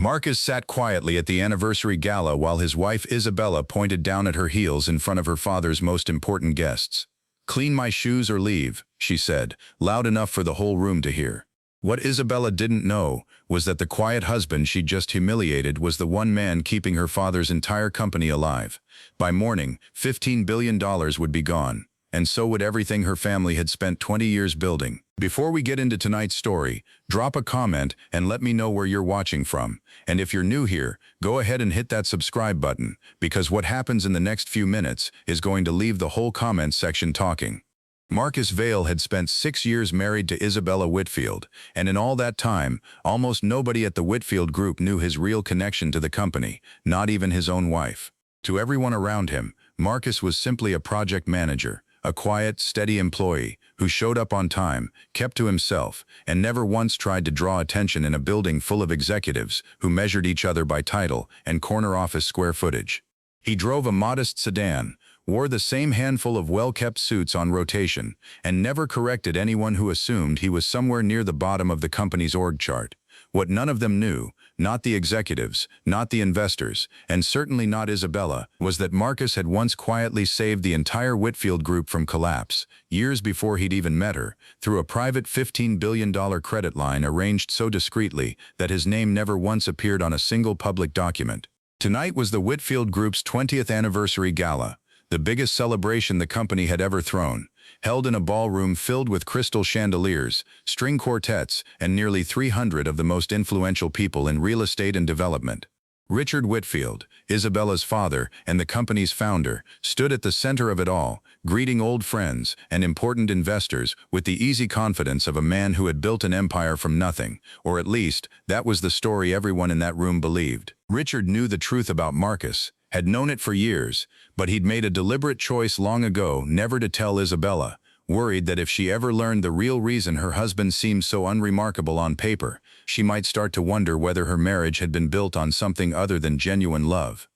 Marcus sat quietly at the anniversary gala while his wife Isabella pointed down at her heels in front of her father's most important guests. "Clean my shoes or leave," she said, loud enough for the whole room to hear. What Isabella didn't know was that the quiet husband she'd just humiliated was the one man keeping her father's entire company alive. By morning, $15 billion would be gone, and so would everything her family had spent 20 years building. Before we get into tonight's story, drop a comment and let me know where you're watching from. And if you're new here, go ahead and hit that subscribe button, because what happens in the next few minutes is going to leave the whole comments section talking. Marcus Vale had spent 6 years married to Isabella Whitfield, and in all that time, almost nobody at the Whitfield group knew his real connection to the company, not even his own wife. To everyone around him, Marcus was simply a project manager, a quiet, steady employee who showed up on time, kept to himself, and never once tried to draw attention in a building full of executives who measured each other by title and corner office square footage. He drove a modest sedan, wore the same handful of well-kept suits on rotation, and never corrected anyone who assumed he was somewhere near the bottom of the company's org chart. What none of them knew, not the executives, not the investors, and certainly not Isabella, was that Marcus had once quietly saved the entire Whitfield group from collapse, years before he'd even met her, through a private $15 billion credit line arranged so discreetly that his name never once appeared on a single public document. Tonight was the Whitfield Group's 20th anniversary gala, the biggest celebration the company had ever thrown, held in a ballroom filled with crystal chandeliers, string quartets, and nearly 300 of the most influential people in real estate and development. Richard Whitfield, Isabella's father and the company's founder, stood at the center of it all, greeting old friends and important investors with the easy confidence of a man who had built an empire from nothing, or at least, that was the story everyone in that room believed. Richard knew the truth about Marcus, had known it for years, but he'd made a deliberate choice long ago never to tell Isabella, worried that if she ever learned the real reason her husband seemed so unremarkable on paper, she might start to wonder whether her marriage had been built on something other than genuine love.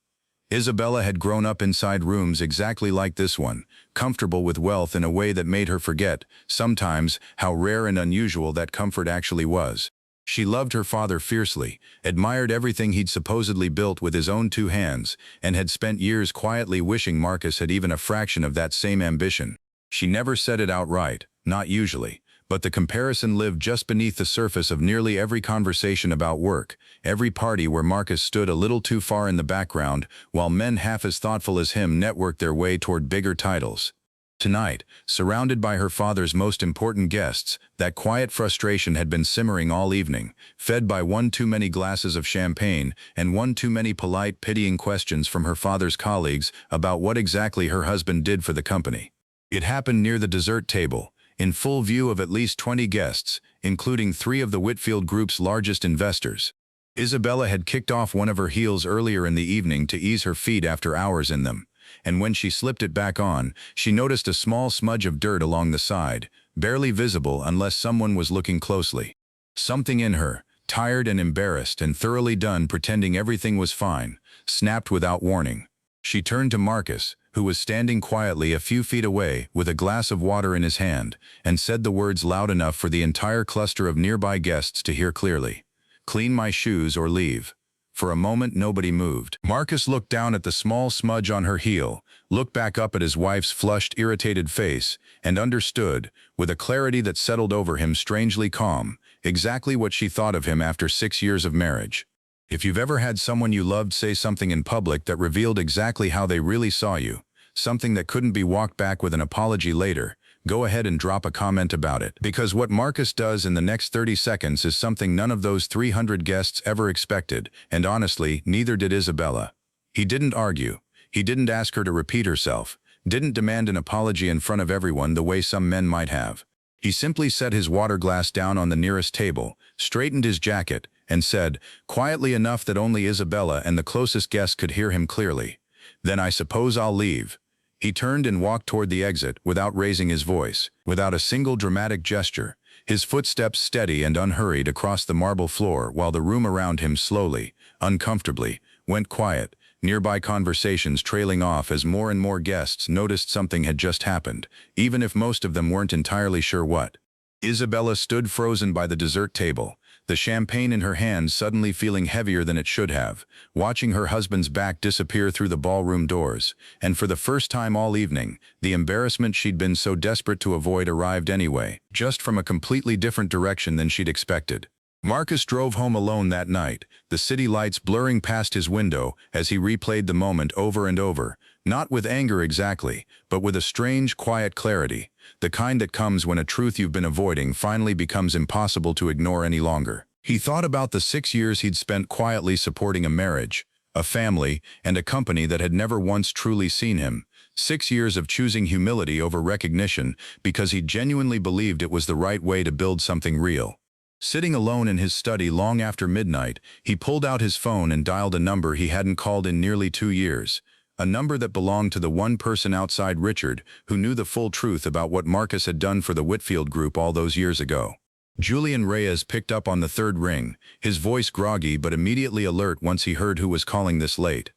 Isabella had grown up inside rooms exactly like this one, comfortable with wealth in a way that made her forget, sometimes, how rare and unusual that comfort actually was. She loved her father fiercely, admired everything he'd supposedly built with his own two hands, and had spent years quietly wishing Marcus had even a fraction of that same ambition. She never said it outright, not usually, but the comparison lived just beneath the surface of nearly every conversation about work, every party where Marcus stood a little too far in the background, while men half as thoughtful as him networked their way toward bigger titles. Tonight, surrounded by her father's most important guests, that quiet frustration had been simmering all evening, fed by one too many glasses of champagne and one too many polite, pitying questions from her father's colleagues about what exactly her husband did for the company. It happened near the dessert table, in full view of at least 20 guests, including 3 of the Whitfield Group's largest investors. Isabella had kicked off one of her heels earlier in the evening to ease her feet after hours in them, and when she slipped it back on, she noticed a small smudge of dirt along the side, barely visible unless someone was looking closely. Something in her, tired and embarrassed and thoroughly done pretending everything was fine, snapped without warning. She turned to Marcus, who was standing quietly a few feet away with a glass of water in his hand, and said the words loud enough for the entire cluster of nearby guests to hear clearly. "Clean my shoes or leave." For a moment nobody moved. Marcus looked down at the small smudge on her heel, looked back up at his wife's flushed, irritated face, and understood, with a clarity that settled over him strangely calm, exactly what she thought of him after 6 years of marriage. If you've ever had someone you loved say something in public that revealed exactly how they really saw you, something that couldn't be walked back with an apology later, go ahead and drop a comment about it. Because what Marcus does in the next 30 seconds is something none of those 300 guests ever expected, and honestly, neither did Isabella. He didn't argue. He didn't ask her to repeat herself, didn't demand an apology in front of everyone the way some men might have. He simply set his water glass down on the nearest table, straightened his jacket, and said, quietly enough that only Isabella and the closest guests could hear him clearly, "Then I suppose I'll leave." He turned and walked toward the exit without raising his voice, without a single dramatic gesture, his footsteps steady and unhurried across the marble floor while the room around him slowly, uncomfortably, went quiet, nearby conversations trailing off as more and more guests noticed something had just happened, even if most of them weren't entirely sure what. Isabella stood frozen by the dessert table, the champagne in her hand suddenly feeling heavier than it should have, watching her husband's back disappear through the ballroom doors, and for the first time all evening, the embarrassment she'd been so desperate to avoid arrived anyway, just from a completely different direction than she'd expected. Marcus drove home alone that night, the city lights blurring past his window as he replayed the moment over and over, not with anger exactly, but with a strange, quiet clarity, the kind that comes when a truth you've been avoiding finally becomes impossible to ignore any longer. He thought about the 6 years he'd spent quietly supporting a marriage, a family, and a company that had never once truly seen him. 6 years of choosing humility over recognition because he genuinely believed it was the right way to build something real. Sitting alone in his study long after midnight, he pulled out his phone and dialed a number he hadn't called in nearly 2 years. A number that belonged to the one person outside Richard who knew the full truth about what Marcus had done for the Whitfield group all those years ago. Julian Reyes picked up on the third ring, his voice groggy but immediately alert once he heard who was calling this late.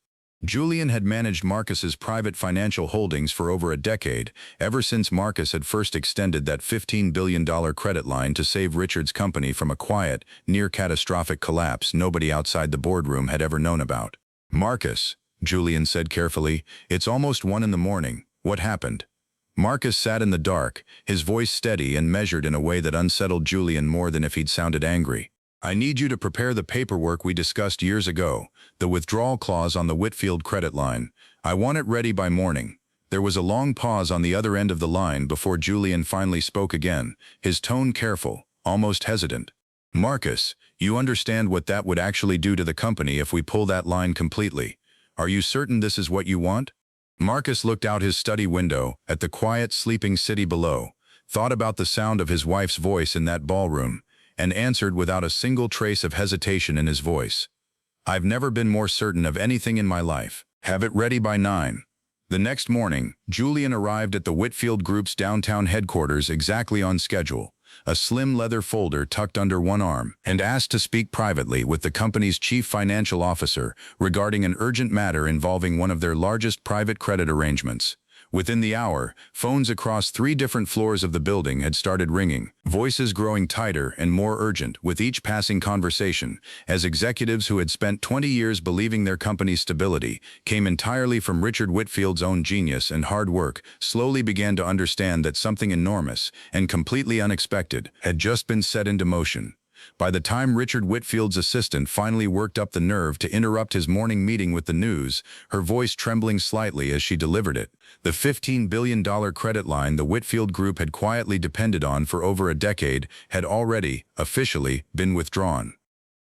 Julian had managed Marcus's private financial holdings for over a decade, ever since Marcus had first extended that $15 billion credit line to save Richard's company from a quiet, near-catastrophic collapse nobody outside the boardroom had ever known about. "Marcus," Julian said carefully, "it's almost 1 in the morning. What happened?" Marcus sat in the dark, his voice steady and measured in a way that unsettled Julian more than if he'd sounded angry. "I need you to prepare the paperwork we discussed years ago, the withdrawal clause on the Whitfield credit line. I want it ready by morning." There was a long pause on the other end of the line before Julian finally spoke again, his tone careful, almost hesitant. "Marcus, you understand what that would actually do to the company if we pull that line completely. Are you certain this is what you want?" Marcus looked out his study window at the quiet, sleeping city below, thought about the sound of his wife's voice in that ballroom, and answered without a single trace of hesitation in his voice. "I've never been more certain of anything in my life. Have it ready by 9. The next morning, Julian arrived at the Whitfield Group's downtown headquarters exactly on schedule, a slim leather folder tucked under one arm, and asked to speak privately with the company's chief financial officer regarding an urgent matter involving one of their largest private credit arrangements. Within the hour, phones across 3 different floors of the building had started ringing, voices growing tighter and more urgent with each passing conversation, as executives who had spent 20 years believing their company's stability came entirely from Richard Whitfield's own genius and hard work slowly began to understand that something enormous and completely unexpected had just been set into motion. By the time Richard Whitfield's assistant finally worked up the nerve to interrupt his morning meeting with the news, her voice trembling slightly as she delivered it, the $15 billion credit line the Whitfield Group had quietly depended on for over a decade had already, officially, been withdrawn.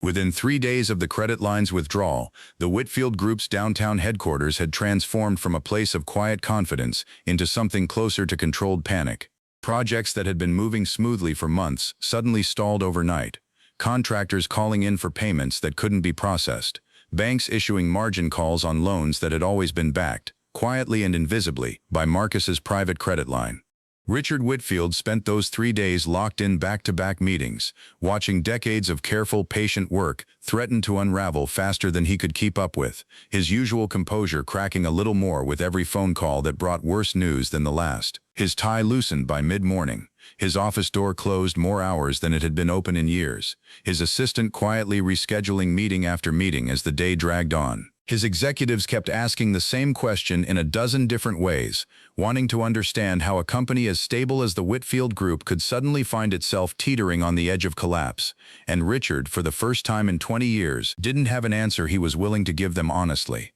Within 3 days of the credit line's withdrawal, the Whitfield Group's downtown headquarters had transformed from a place of quiet confidence into something closer to controlled panic. Projects that had been moving smoothly for months suddenly stalled overnight. Contractors calling in for payments that couldn't be processed. Banks issuing margin calls on loans that had always been backed, quietly and invisibly, by Marcus's private credit line. Richard Whitfield spent those 3 days locked in back-to-back meetings, watching decades of careful, patient work threaten to unravel faster than he could keep up with, his usual composure cracking a little more with every phone call that brought worse news than the last. His tie loosened by mid-morning, his office door closed more hours than it had been open in years, his assistant quietly rescheduling meeting after meeting as the day dragged on. His executives kept asking the same question in a dozen different ways, wanting to understand how a company as stable as the Whitfield Group could suddenly find itself teetering on the edge of collapse. And Richard, for the first time in 20 years, didn't have an answer he was willing to give them honestly.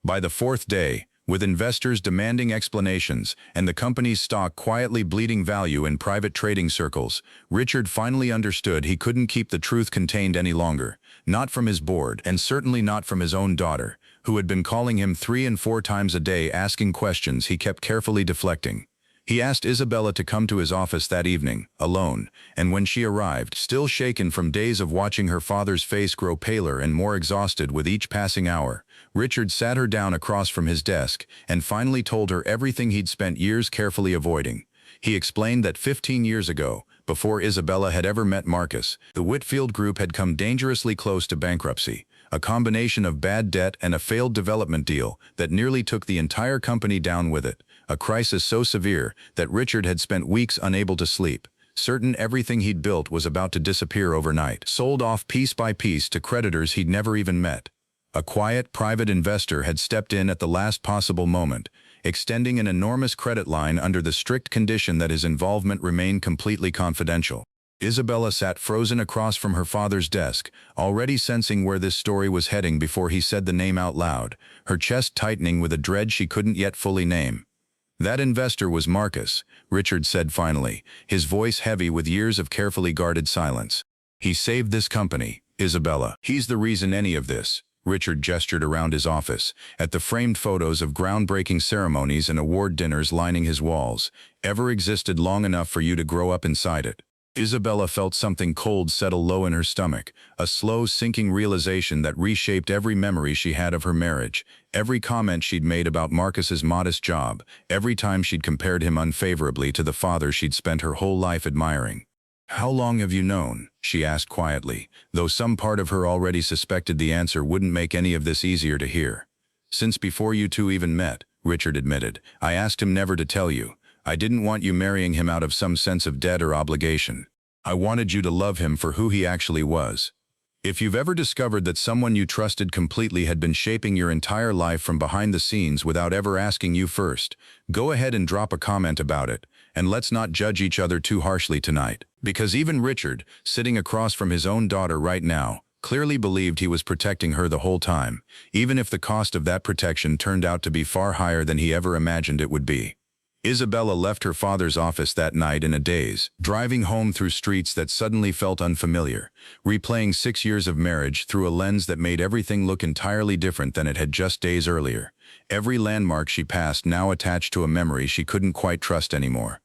By the 4th day, with investors demanding explanations and the company's stock quietly bleeding value in private trading circles, Richard finally understood he couldn't keep the truth contained any longer, not from his board and certainly not from his own daughter, who had been calling him 3 and 4 times a day asking questions he kept carefully deflecting. He asked Isabella to come to his office that evening, alone, and when she arrived, still shaken from days of watching her father's face grow paler and more exhausted with each passing hour, Richard sat her down across from his desk and finally told her everything he'd spent years carefully avoiding. He explained that 15 years ago, before Isabella had ever met Marcus, the Whitfield Group had come dangerously close to bankruptcy, a combination of bad debt and a failed development deal that nearly took the entire company down with it, a crisis so severe that Richard had spent weeks unable to sleep. certain everything he'd built was about to disappear overnight, sold off piece by piece to creditors he'd never even met. A quiet, private investor had stepped in at the last possible moment, extending an enormous credit line under the strict condition that his involvement remain completely confidential. Isabella sat frozen across from her father's desk, already sensing where this story was heading before he said the name out loud, her chest tightening with a dread she couldn't yet fully name. "That investor was Marcus," Richard said finally, his voice heavy with years of carefully guarded silence. "He saved this company, Isabella. He's the reason any of this." Richard gestured around his office, at the framed photos of groundbreaking ceremonies and award dinners lining his walls, "ever existed long enough for you to grow up inside it." Isabella felt something cold settle low in her stomach, a slow sinking realization that reshaped every memory she had of her marriage, every comment she'd made about Marcus's modest job, every time she'd compared him unfavorably to the father she'd spent her whole life admiring. "How long have you known?" she asked quietly, though some part of her already suspected the answer wouldn't make any of this easier to hear. "Since before you two even met," Richard admitted. "I asked him never to tell you. I didn't want you marrying him out of some sense of debt or obligation. I wanted you to love him for who he actually was. If you've ever discovered that someone you trusted completely had been shaping your entire life from behind the scenes without ever asking you first, go ahead and drop a comment about it, and let's not judge each other too harshly tonight." Because even Richard, sitting across from his own daughter right now, clearly believed he was protecting her the whole time, even if the cost of that protection turned out to be far higher than he ever imagined it would be. Isabella left her father's office that night in a daze, driving home through streets that suddenly felt unfamiliar, replaying 6 years of marriage through a lens that made everything look entirely different than it had just days earlier. Every landmark she passed now attached to a memory she couldn't quite trust anymore.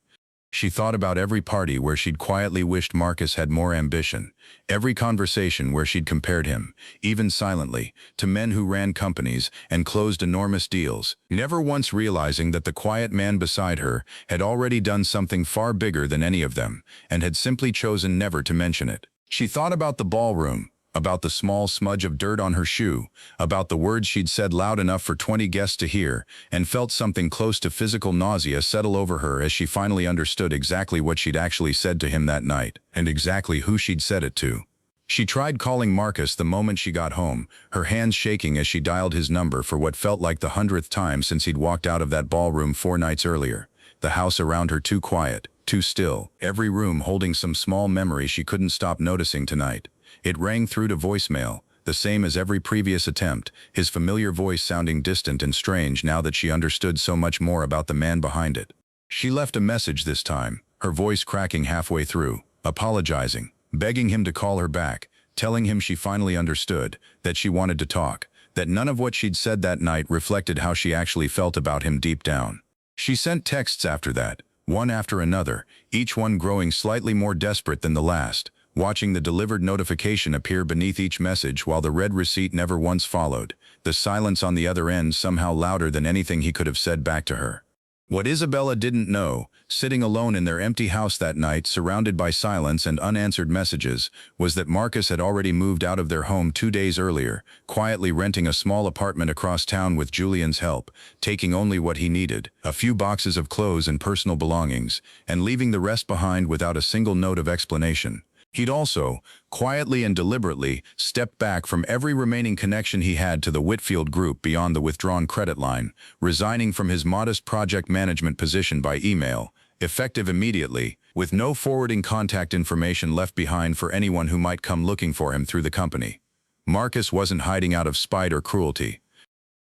She thought about every party where she'd quietly wished Marcus had more ambition, every conversation where she'd compared him, even silently, to men who ran companies and closed enormous deals, never once realizing that the quiet man beside her had already done something far bigger than any of them, and had simply chosen never to mention it. She thought about the ballroom, about the small smudge of dirt on her shoe, about the words she'd said loud enough for 20 guests to hear, and felt something close to physical nausea settle over her as she finally understood exactly what she'd actually said to him that night, and exactly who she'd said it to. She tried calling Marcus the moment she got home, her hands shaking as she dialed his number for what felt like the 100th time since he'd walked out of that ballroom 4 nights earlier. The house around her too quiet, too still, every room holding some small memory she couldn't stop noticing tonight. It rang through to voicemail, the same as every previous attempt, his familiar voice sounding distant and strange now that she understood so much more about the man behind it. She left a message this time, her voice cracking halfway through, apologizing, begging him to call her back, telling him she finally understood, that she wanted to talk, that none of what she'd said that night reflected how she actually felt about him deep down. She sent texts after that, one after another, each one growing slightly more desperate than the last, watching the delivered notification appear beneath each message while the read receipt never once followed, the silence on the other end somehow louder than anything he could have said back to her. What Isabella didn't know, sitting alone in their empty house that night surrounded by silence and unanswered messages, was that Marcus had already moved out of their home 2 days earlier, quietly renting a small apartment across town with Julian's help, taking only what he needed, a few boxes of clothes and personal belongings, and leaving the rest behind without a single note of explanation. He'd also, quietly and deliberately, stepped back from every remaining connection he had to the Whitfield group beyond the withdrawn credit line, resigning from his modest project management position by email, effective immediately, with no forwarding contact information left behind for anyone who might come looking for him through the company. Marcus wasn't hiding out of spite or cruelty.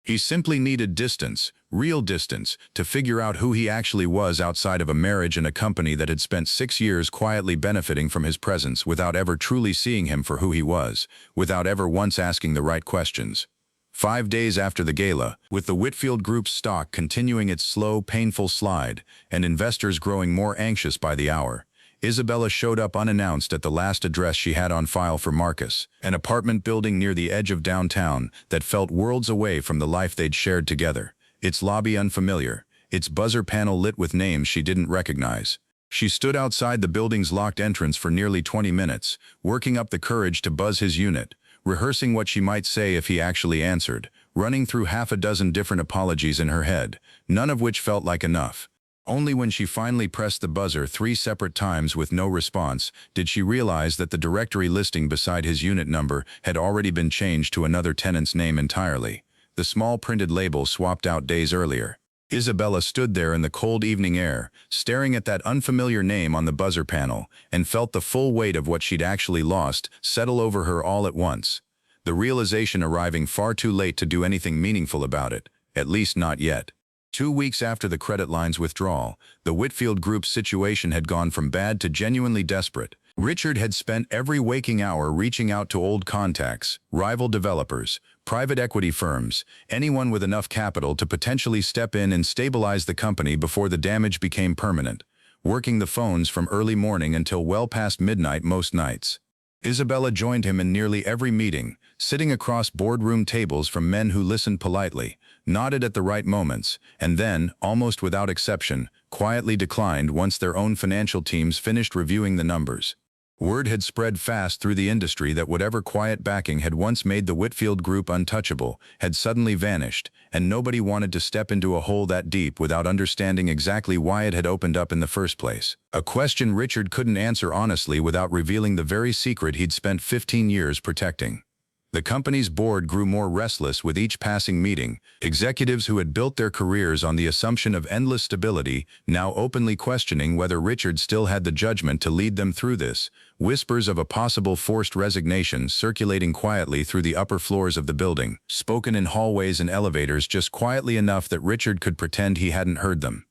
He simply needed distance, real distance, to figure out who he actually was outside of a marriage and a company that had spent 6 years quietly benefiting from his presence without ever truly seeing him for who he was, without ever once asking the right questions. 5 days after the gala, with the Whitfield Group's stock continuing its slow, painful slide, and investors growing more anxious by the hour, Isabella showed up unannounced at the last address she had on file for Marcus, an apartment building near the edge of downtown that felt worlds away from the life they'd shared together, its lobby unfamiliar, its buzzer panel lit with names she didn't recognize. She stood outside the building's locked entrance for nearly 20 minutes, working up the courage to buzz his unit, rehearsing what she might say if he actually answered, running through half a dozen different apologies in her head, none of which felt like enough. Only when she finally pressed the buzzer 3 separate times with no response did she realize that the directory listing beside his unit number had already been changed to another tenant's name entirely. The small printed label swapped out days earlier. Isabella stood there in the cold evening air, staring at that unfamiliar name on the buzzer panel, and felt the full weight of what she'd actually lost settle over her all at once. The realization arriving far too late to do anything meaningful about it, at least not yet. 2 weeks after the credit line's withdrawal, the Whitfield Group's situation had gone from bad to genuinely desperate. Richard had spent every waking hour reaching out to old contacts, rival developers, private equity firms, anyone with enough capital to potentially step in and stabilize the company before the damage became permanent, working the phones from early morning until well past midnight most nights. Isabella joined him in nearly every meeting, sitting across boardroom tables from men who listened politely, nodded at the right moments, and then, almost without exception, quietly declined once their own financial teams finished reviewing the numbers. Word had spread fast through the industry that whatever quiet backing had once made the Whitfield Group untouchable had suddenly vanished, and nobody wanted to step into a hole that deep without understanding exactly why it had opened up in the first place. A question Richard couldn't answer honestly without revealing the very secret he'd spent 15 years protecting. The company's board grew more restless with each passing meeting. Executives who had built their careers on the assumption of endless stability now openly questioning whether Richard still had the judgment to lead them through this. Whispers of a possible forced resignation circulating quietly through the upper floors of the building, spoken in hallways and elevators just quietly enough that Richard could pretend he hadn't heard them.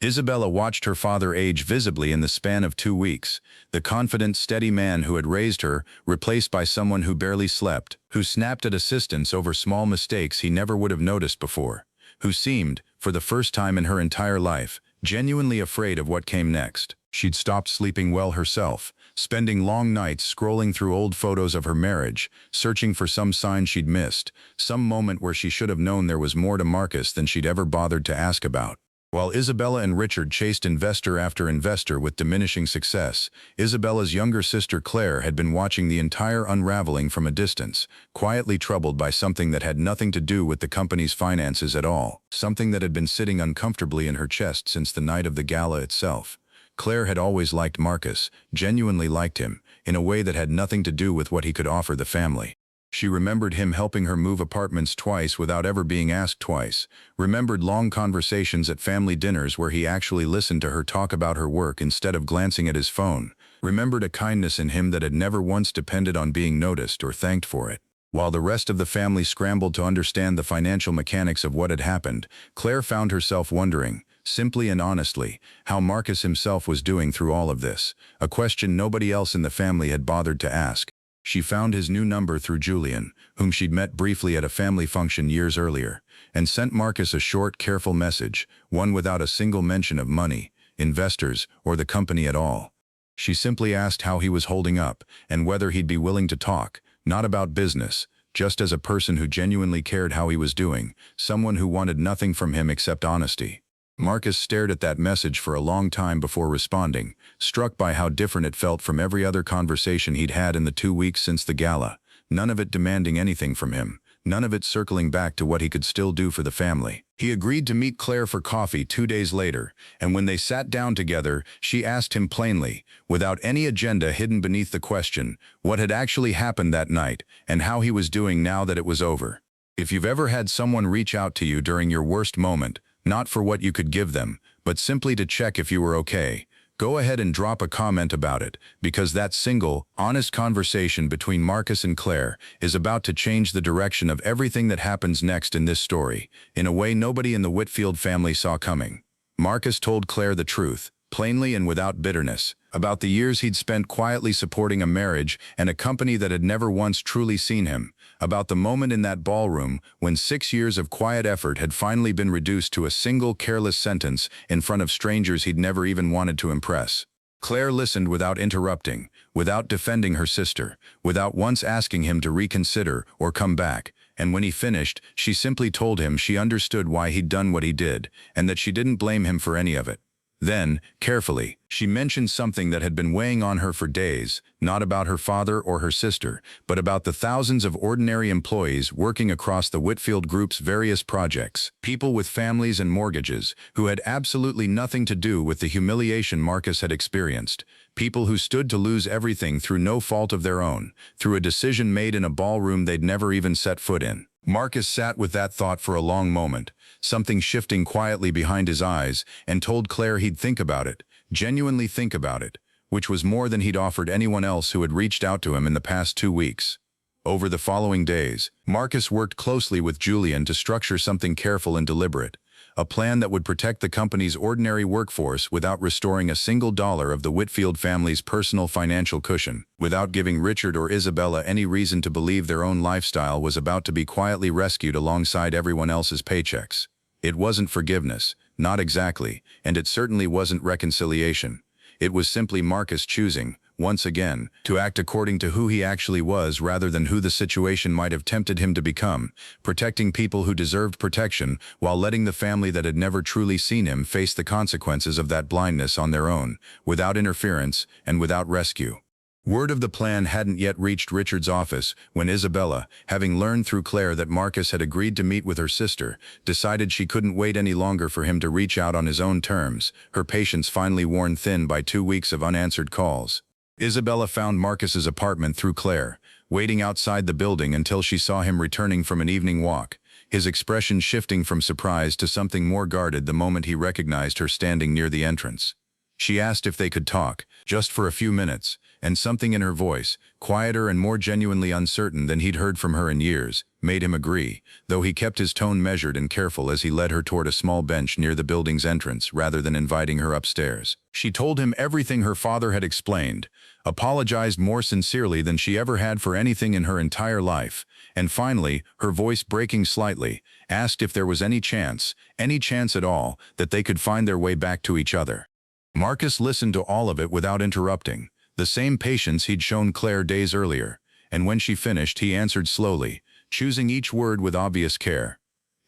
Isabella watched her father age visibly in the span of 2 weeks, the confident, steady man who had raised her, replaced by someone who barely slept, who snapped at assistants over small mistakes he never would have noticed before, who seemed, for the first time in her entire life, genuinely afraid of what came next. She'd stopped sleeping well herself, spending long nights scrolling through old photos of her marriage, searching for some sign she'd missed, some moment where she should have known there was more to Marcus than she'd ever bothered to ask about. While Isabella and Richard chased investor after investor with diminishing success, Isabella's younger sister Clare had been watching the entire unraveling from a distance, quietly troubled by something that had nothing to do with the company's finances at all, something that had been sitting uncomfortably in her chest since the night of the gala itself. Clare had always liked Marcus, genuinely liked him, in a way that had nothing to do with what he could offer the family. She remembered him helping her move apartments twice without ever being asked twice, remembered long conversations at family dinners where he actually listened to her talk about her work instead of glancing at his phone, remembered a kindness in him that had never once depended on being noticed or thanked for it. While the rest of the family scrambled to understand the financial mechanics of what had happened, Clare found herself wondering, simply and honestly, how Marcus himself was doing through all of this, a question nobody else in the family had bothered to ask. She found his new number through Julian, whom she'd met briefly at a family function years earlier, and sent Marcus a short, careful message, one without a single mention of money, investors, or the company at all. She simply asked how he was holding up, and whether he'd be willing to talk, not about business, just as a person who genuinely cared how he was doing, someone who wanted nothing from him except honesty. Marcus stared at that message for a long time before responding, struck by how different it felt from every other conversation he'd had in the 2 weeks since the gala, none of it demanding anything from him, none of it circling back to what he could still do for the family. He agreed to meet Clare for coffee 2 days later, and when they sat down together, she asked him plainly, without any agenda hidden beneath the question, what had actually happened that night, and how he was doing now that it was over. If you've ever had someone reach out to you during your worst moment, not for what you could give them, but simply to check if you were okay, go ahead and drop a comment about it, because that single, honest conversation between Marcus and Clare is about to change the direction of everything that happens next in this story, in a way nobody in the Whitfield family saw coming. Marcus told Clare the truth, plainly and without bitterness, about the years he'd spent quietly supporting a marriage and a company that had never once truly seen him, about the moment in that ballroom when 6 years of quiet effort had finally been reduced to a single careless sentence in front of strangers he'd never even wanted to impress. Clare listened without interrupting, without defending her sister, without once asking him to reconsider or come back, and when he finished, she simply told him she understood why he'd done what he did, and that she didn't blame him for any of it. Then, carefully, she mentioned something that had been weighing on her for days, not about her father or her sister, but about the thousands of ordinary employees working across the Whitfield Group's various projects, people with families and mortgages, who had absolutely nothing to do with the humiliation Marcus had experienced, people who stood to lose everything through no fault of their own, through a decision made in a ballroom they'd never even set foot in. Marcus sat with that thought for a long moment, something shifting quietly behind his eyes, and told Clare he'd think about it, genuinely think about it, which was more than he'd offered anyone else who had reached out to him in the past 2 weeks. Over the following days, Marcus worked closely with Julian to structure something careful and deliberate, a plan that would protect the company's ordinary workforce without restoring a single dollar of the Whitfield family's personal financial cushion, without giving Richard or Isabella any reason to believe their own lifestyle was about to be quietly rescued alongside everyone else's paychecks. It wasn't forgiveness, not exactly, and it certainly wasn't reconciliation. It was simply Marcus choosing, once again, to act according to who he actually was rather than who the situation might have tempted him to become, protecting people who deserved protection while letting the family that had never truly seen him face the consequences of that blindness on their own, without interference and without rescue. Word of the plan hadn't yet reached Richard's office when Isabella, having learned through Clare that Marcus had agreed to meet with her sister, decided she couldn't wait any longer for him to reach out on his own terms, her patience finally worn thin by 2 weeks of unanswered calls. Isabella found Marcus's apartment through Clare, waiting outside the building until she saw him returning from an evening walk, his expression shifting from surprise to something more guarded the moment he recognized her standing near the entrance. She asked if they could talk, just for a few minutes, and something in her voice, quieter and more genuinely uncertain than he'd heard from her in years, made him agree, though he kept his tone measured and careful as he led her toward a small bench near the building's entrance rather than inviting her upstairs. She told him everything her father had explained, apologized more sincerely than she ever had for anything in her entire life, and finally, her voice breaking slightly, asked if there was any chance at all, that they could find their way back to each other. Marcus listened to all of it without interrupting, the same patience he'd shown Clare days earlier, and when she finished he answered slowly, choosing each word with obvious care.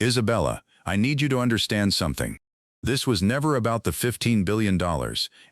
Isabella, I need you to understand something. This was never about the $15 billion,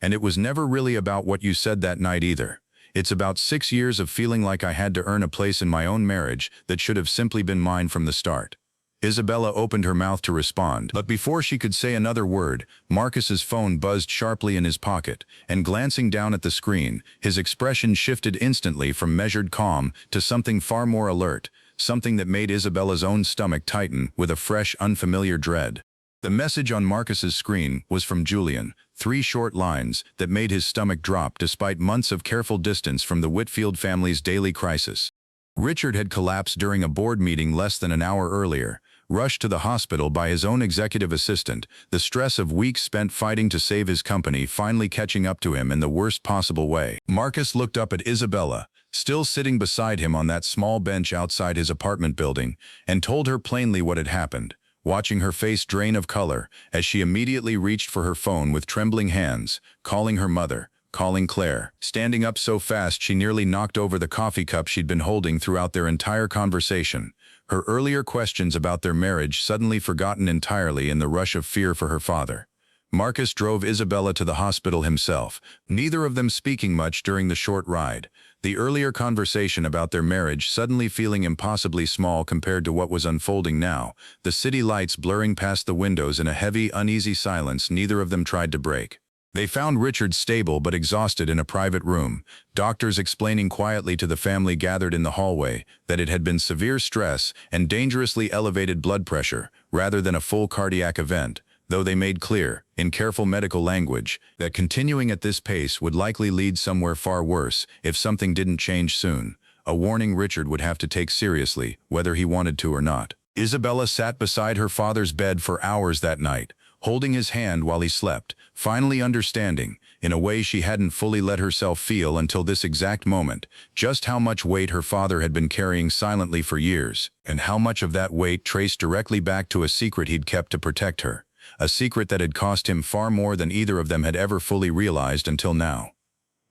and it was never really about what you said that night either. It's about 6 years of feeling like I had to earn a place in my own marriage that should have simply been mine from the start. Isabella opened her mouth to respond, but before she could say another word, Marcus's phone buzzed sharply in his pocket, and glancing down at the screen, his expression shifted instantly from measured calm to something far more alert, something that made Isabella's own stomach tighten with a fresh, unfamiliar dread. The message on Marcus's screen was from Julian, 3 short lines that made his stomach drop despite months of careful distance from the Whitfield family's daily crisis. Richard had collapsed during a board meeting less than an hour earlier, rushed to the hospital by his own executive assistant, the stress of weeks spent fighting to save his company finally catching up to him in the worst possible way. Marcus looked up at Isabella, still sitting beside him on that small bench outside his apartment building, and told her plainly what had happened, watching her face drain of color as she immediately reached for her phone with trembling hands, calling her mother, calling Clare, standing up so fast she nearly knocked over the coffee cup she'd been holding throughout their entire conversation, her earlier questions about their marriage suddenly forgotten entirely in the rush of fear for her father. Marcus drove Isabella to the hospital himself, neither of them speaking much during the short ride, the earlier conversation about their marriage suddenly feeling impossibly small compared to what was unfolding now, the city lights blurring past the windows in a heavy, uneasy silence neither of them tried to break. They found Richard stable but exhausted in a private room, doctors explaining quietly to the family gathered in the hallway that it had been severe stress and dangerously elevated blood pressure, rather than a full cardiac event, though they made clear, in careful medical language, that continuing at this pace would likely lead somewhere far worse if something didn't change soon, a warning Richard would have to take seriously, whether he wanted to or not. Isabella sat beside her father's bed for hours that night, holding his hand while he slept, finally understanding, in a way she hadn't fully let herself feel until this exact moment, just how much weight her father had been carrying silently for years, and how much of that weight traced directly back to a secret he'd kept to protect her, a secret that had cost him far more than either of them had ever fully realized until now.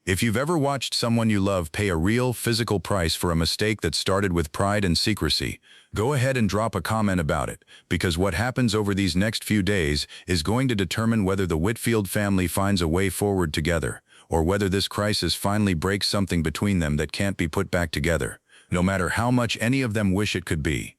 If you've ever watched someone you love pay a real, physical price for a mistake that started with pride and secrecy, go ahead and drop a comment about it, because what happens over these next few days is going to determine whether the Whitfield family finds a way forward together, or whether this crisis finally breaks something between them that can't be put back together, no matter how much any of them wish it could be.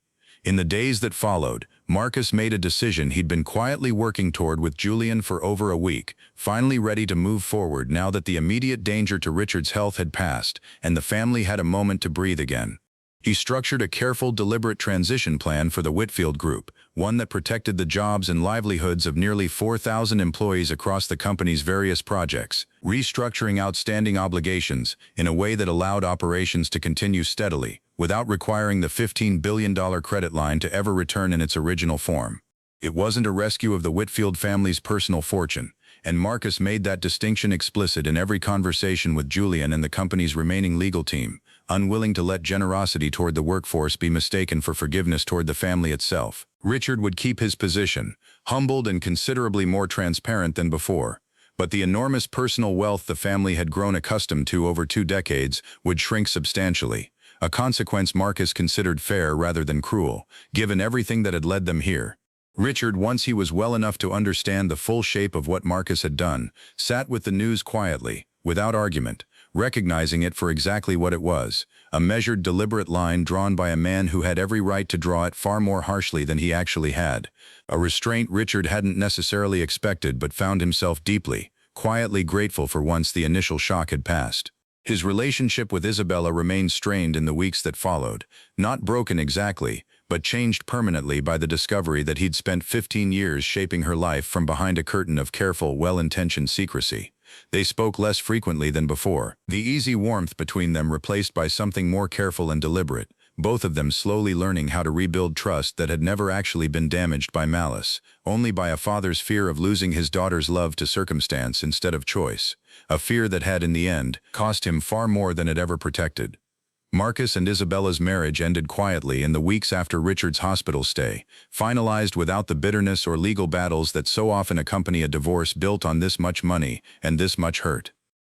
In the days that followed, Marcus made a decision he'd been quietly working toward with Julian for over a week, finally ready to move forward now that the immediate danger to Richard's health had passed and the family had a moment to breathe again. He structured a careful, deliberate transition plan for the Whitfield group, one that protected the jobs and livelihoods of nearly 4,000 employees across the company's various projects, restructuring outstanding obligations in a way that allowed operations to continue steadily, without requiring the $15 billion credit line to ever return in its original form. It wasn't a rescue of the Whitfield family's personal fortune, and Marcus made that distinction explicit in every conversation with Julian and the company's remaining legal team, unwilling to let generosity toward the workforce be mistaken for forgiveness toward the family itself. Richard would keep his position, humbled and considerably more transparent than before, but the enormous personal wealth the family had grown accustomed to over 2 decades would shrink substantially, a consequence Marcus considered fair rather than cruel, given everything that had led them here. Richard, once he was well enough to understand the full shape of what Marcus had done, sat with the news quietly, without argument, recognizing it for exactly what it was, a measured, deliberate line drawn by a man who had every right to draw it far more harshly than he actually had, a restraint Richard hadn't necessarily expected but found himself deeply, quietly grateful for once the initial shock had passed. His relationship with Isabella remained strained in the weeks that followed, not broken exactly, but changed permanently by the discovery that he'd spent 15 years shaping her life from behind a curtain of careful, well-intentioned secrecy. They spoke less frequently than before, the easy warmth between them replaced by something more careful and deliberate, both of them slowly learning how to rebuild trust that had never actually been damaged by malice, only by a father's fear of losing his daughter's love to circumstance instead of choice, a fear that had, in the end, cost him far more than it ever protected. Marcus and Isabella's marriage ended quietly in the weeks after Richard's hospital stay, finalized without the bitterness or legal battles that so often accompany a divorce built on this much money and this much hurt.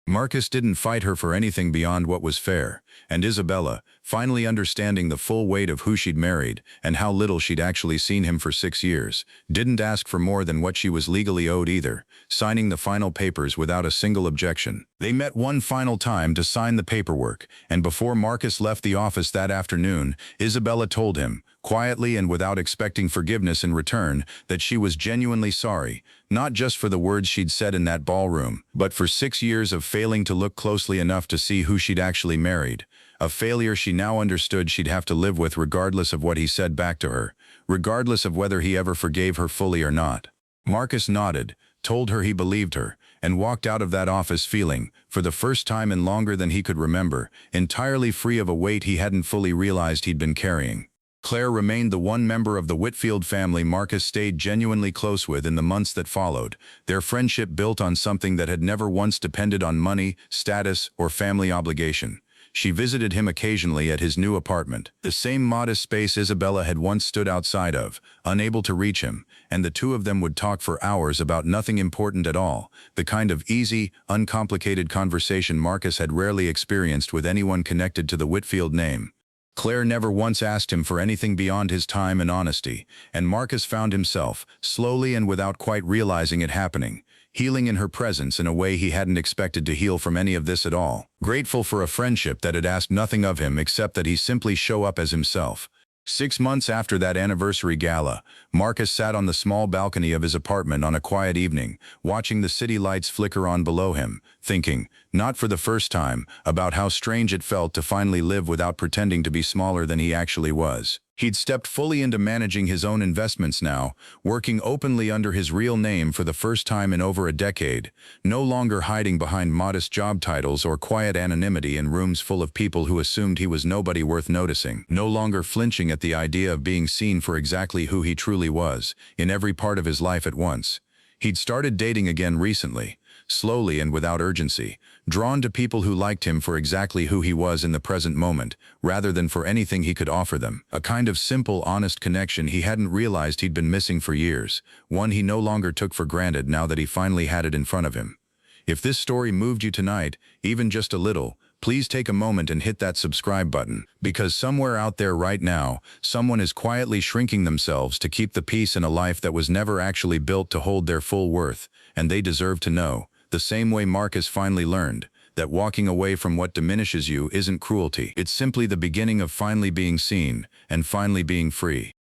Marcus didn't fight her for anything beyond what was fair, and Isabella, finally understanding the full weight of who she'd married and how little she'd actually seen him for 6 years, didn't ask for more than what she was legally owed either, signing the final papers without a single objection. They met one final time to sign the paperwork, and before Marcus left the office that afternoon, Isabella told him, quietly and without expecting forgiveness in return, that she was genuinely sorry, not just for the words she'd said in that ballroom, but for 6 years of failing to look closely enough to see who she'd actually married, a failure she now understood she'd have to live with regardless of what he said back to her, regardless of whether he ever forgave her fully or not. Marcus nodded, told her he believed her, and walked out of that office feeling, for the first time in longer than he could remember, entirely free of a weight he hadn't fully realized he'd been carrying. Clare remained the one member of the Whitfield family Marcus stayed genuinely close with in the months that followed, their friendship built on something that had never once depended on money, status, or family obligation. She visited him occasionally at his new apartment, the same modest space Isabella had once stood outside of, unable to reach him, and the two of them would talk for hours about nothing important at all, the kind of easy, uncomplicated conversation Marcus had rarely experienced with anyone connected to the Whitfield name. Clare never once asked him for anything beyond his time and honesty, and Marcus found himself, slowly and without quite realizing it happening, healing in her presence in a way he hadn't expected to heal from any of this at all, grateful for a friendship that had asked nothing of him except that he simply show up as himself. 6 months after that anniversary gala, Marcus sat on the small balcony of his apartment on a quiet evening, watching the city lights flicker on below him, thinking, not for the first time, about how strange it felt to finally live without pretending to be smaller than he actually was. He'd stepped fully into managing his own investments now, working openly under his real name for the first time in over a decade, no longer hiding behind modest job titles or quiet anonymity in rooms full of people who assumed he was nobody worth noticing, no longer flinching at the idea of being seen for exactly who he truly was, in every part of his life at once. He'd started dating again recently, slowly and without urgency, drawn to people who liked him for exactly who he was in the present moment, rather than for anything he could offer them. A kind of simple, honest connection he hadn't realized he'd been missing for years, one he no longer took for granted now that he finally had it in front of him. If this story moved you tonight, even just a little, please take a moment and hit that subscribe button, because somewhere out there right now, someone is quietly shrinking themselves to keep the peace in a life that was never actually built to hold their full worth, and they deserve to know, the same way Marcus finally learned, that walking away from what diminishes you isn't cruelty. It's simply the beginning of finally being seen, and finally being free.